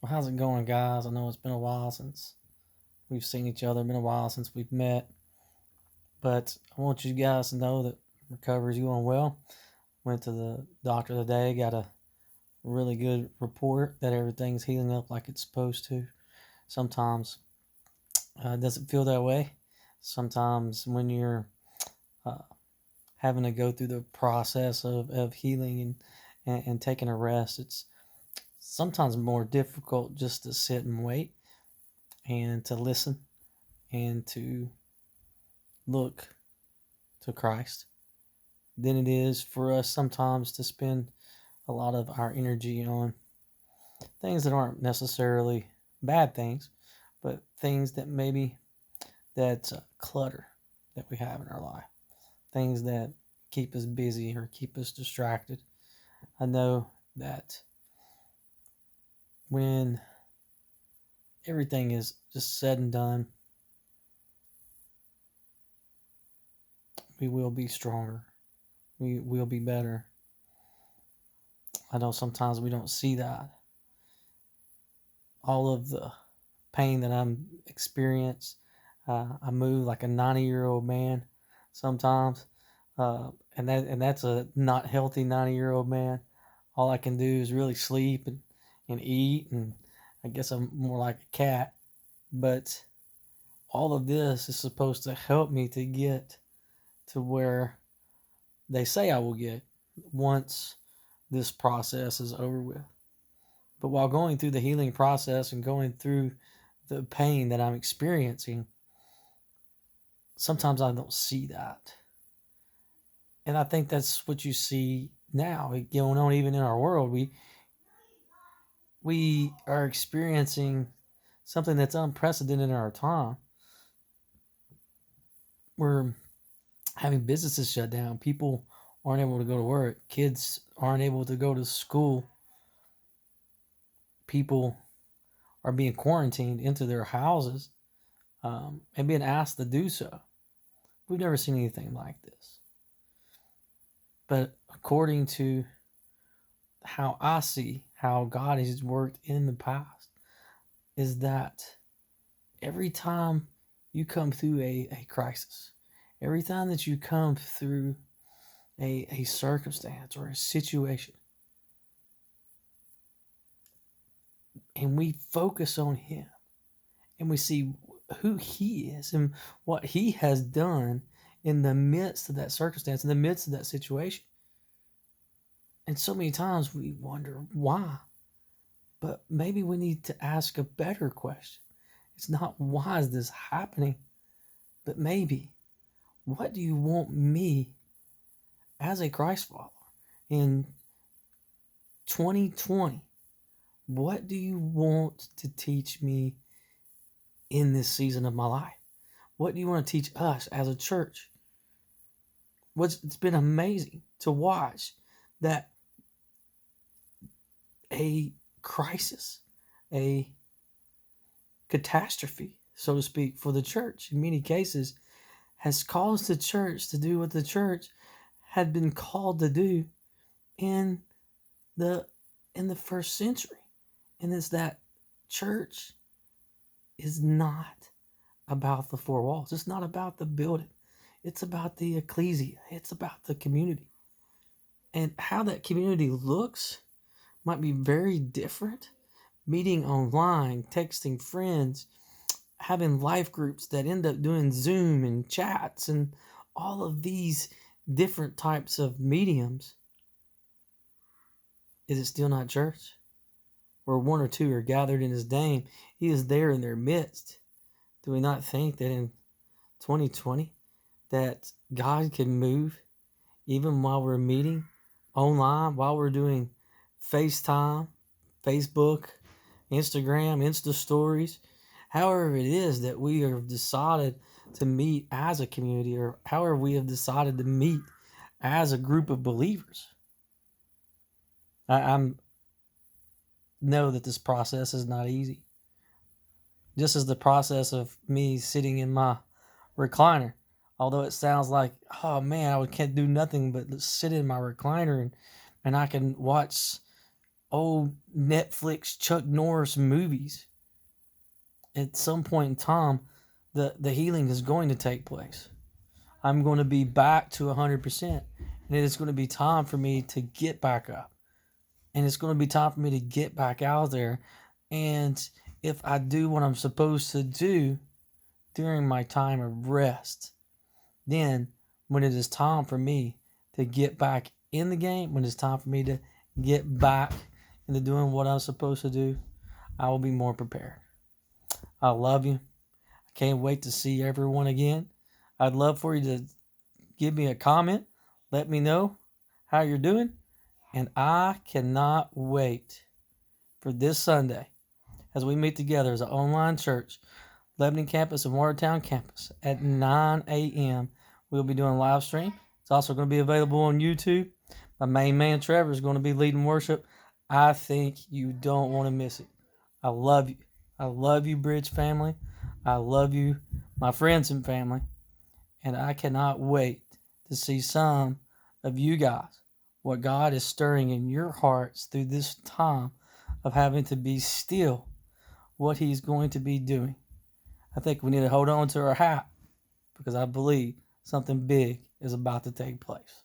Well, how's it going, guys? I know it's been a while since we've seen each other, been a while since we've met, but I want you guys to know that recovery's going well. Went to the doctor today, got a really good report that everything's healing up like it's supposed to. Sometimes it doesn't feel that way. Sometimes when you're uh, having to go through the process of healing and taking a rest, it's sometimes more difficult just to sit and wait and to listen and to look to Christ than it is for us sometimes to spend a lot of our energy on things that aren't necessarily bad things, but things that maybe that clutter that we have in our life, things that keep us busy or keep us distracted. I know that when everything is just said and done, we will be stronger. We will be better. I know sometimes we don't see that. All of the pain that I'm experienced. I move like a 90-year-old man sometimes, and that's a not healthy 90-year-old man. All I can do is really sleep and eat, and I guess I'm more like a cat. But all of this is supposed to help me to get to where they say I will get once this process is over with. But while going through the healing process and going through the pain that I'm experiencing, sometimes I don't see that. And I think that's what you see now going on even in our world. We are experiencing something that's unprecedented in our time. We're having businesses shut down. People aren't able to go to work. Kids aren't able to go to school. People are being quarantined into their houses and being asked to do so. We've never seen anything like this. But according to how I see how God has worked in the past, is that every time you come through a crisis, every time that you come through a circumstance or a situation, and we focus on Him and we see who He is and what He has done in the midst of that circumstance, in the midst of that situation. And so many times we wonder why. But maybe we need to ask a better question. It's not why is this happening, but maybe what do you want me as a Christ follower in 2020? What do you want to teach me in this season of my life? What do you want to teach us as a church? It's been amazing to watch that a crisis, a catastrophe, so to speak, for the church in many cases has caused the church to do what the church had been called to do in the in the first century. And it's that church is not about the four walls. It's not about the building. It's about the ecclesia. It's about the community. And how that community looks might be very different. Meeting online, texting friends, having life groups that end up doing Zoom and chats and all of these different types of mediums. Is it still not church? Where one or two are gathered in His name, He is there in their midst. Do we not think that in 2020 that God can move even while we're meeting online, while we're doing FaceTime, Facebook, Instagram, Insta stories, however it is that we have decided to meet as a community, or however we have decided to meet as a group of believers. I'm know that this process is not easy. Just as the process of me sitting in my recliner, although it sounds like, oh man, I can't do nothing but sit in my recliner and I can watch old Netflix Chuck Norris movies. At some point in time, the healing is going to take place. I'm going to be back to 100%. And it is going to be time for me to get back up. And it's going to be time for me to get back out there. And if I do what I'm supposed to do during my time of rest, then when it is time for me to get back in the game, when it's time for me to get back into doing what I'm supposed to do, I will be more prepared. I love you. I can't wait to see everyone again. I'd love for you to give me a comment. Let me know how you're doing. And I cannot wait for this Sunday as we meet together as an online church, Lebanon campus and Watertown campus at 9 a.m. We'll be doing a live stream. It's also going to be available on YouTube. My main man, Trevor, is going to be leading worship. I think you don't want to miss it. I love you. I love you, Bridge family. I love you, my friends and family. And I cannot wait to see some of you guys, what God is stirring in your hearts through this time of having to be still, what He's going to be doing. I think we need to hold on to our hat because I believe something big is about to take place.